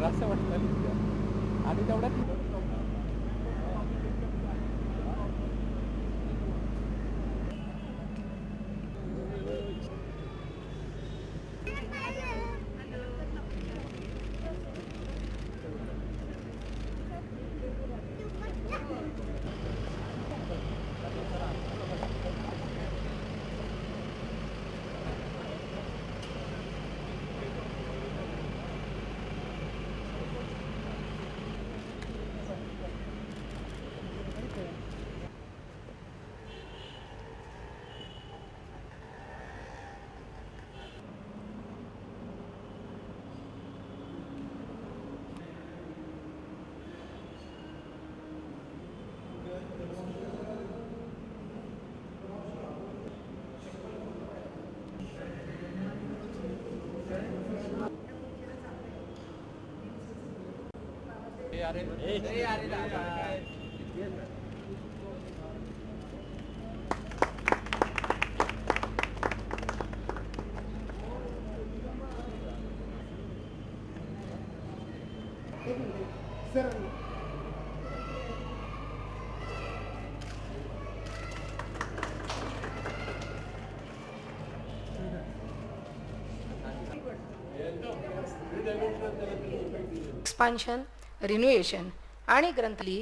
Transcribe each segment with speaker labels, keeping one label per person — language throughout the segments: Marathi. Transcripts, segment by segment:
Speaker 1: असं वाटतं आणि तेवढ्यात
Speaker 2: एक्सपान्शन, रिन्युएशन आणि ग्रंथालय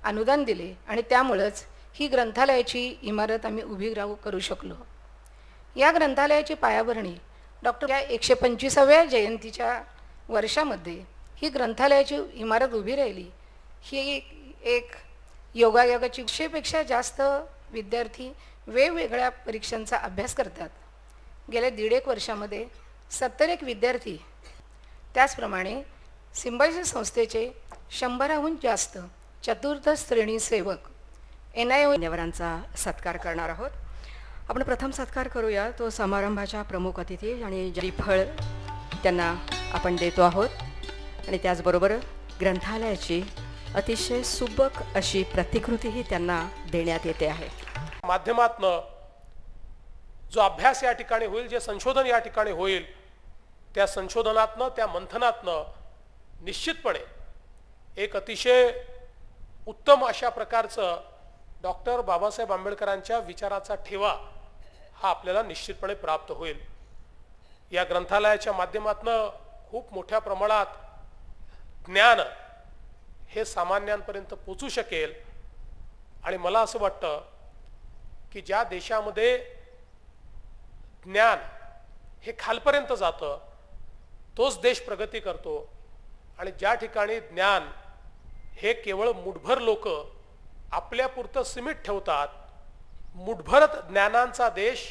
Speaker 2: अनुदान दिले आणि त्यामुळेच ही ग्रंथालयाची इमारत आम्ही उभी करू शकलो. या ग्रंथालयाची पायाभरणी डॉक्टर या 125व्या जयंतीच्या वर्षामध्ये ही ग्रंथालयाची इमारत उभी राहिली. ही एक योगायोगाची 100पेक्षा जास्त विद्यार्थी वेगवेगळ्या परीक्षांचा अभ्यास करतात. गेल्या 1.5 वर्षामध्ये 71 विद्यार्थी, त्याचप्रमाणे सिम्बायोसिस संस्थेचे 100हून जास्त चतुर्थ श्रेणी सेवक NIO
Speaker 3: मान्यवरांचा सत्कार करणार आहोत. आपण प्रथम सत्कार करूया तो समारंभाच्या प्रमुख अतिथी आणि जरीफळ त्यांना आपण देतो आहोत आणि त्याचबरोबर ग्रंथालयाची अतिशय सुबक अशी प्रतिकृतीही त्यांना देण्यात येते आहे.
Speaker 4: माध्यमातनं जो अभ्यास या ठिकाणी होईल, जे संशोधन या ठिकाणी होईल, त्या संशोधनातनं, त्या मंथनातनं निश्चितपणे एक अतिशय उत्तम अशा प्रकारचं डॉक्टर बाबासाहेब आंबेडकरांच्या विचाराचा ठेवा हा आपल्याला निश्चितपणे प्राप्त होईल. या ग्रंथालयाच्या माध्यमातनं खूप मोठ्या प्रमाणात ज्ञान हे सामान्यांपर्यंत पोचू शकेल आणि मला असं वाटतं की ज्या देशामध्ये ज्ञान हे खालपर्यंत जातं तोच देश प्रगती करतो आणि ज्या ठिकाणी ज्ञान हे केवळ मुठभर लोक आपल्यापुरतं सीमित ठेवतात, मुठभर ज्ञानांचा देश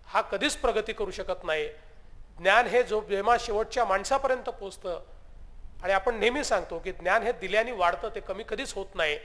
Speaker 4: हा कधीच प्रगती करू शकत नाही. ज्ञान हे जेव्हा शेवटच्या माणसापर्यंत पोचतं आणि आपण नेहमी सांगतो की ज्ञान हे दिल्याने वाढतं, ते कमी कधीच होत नाही.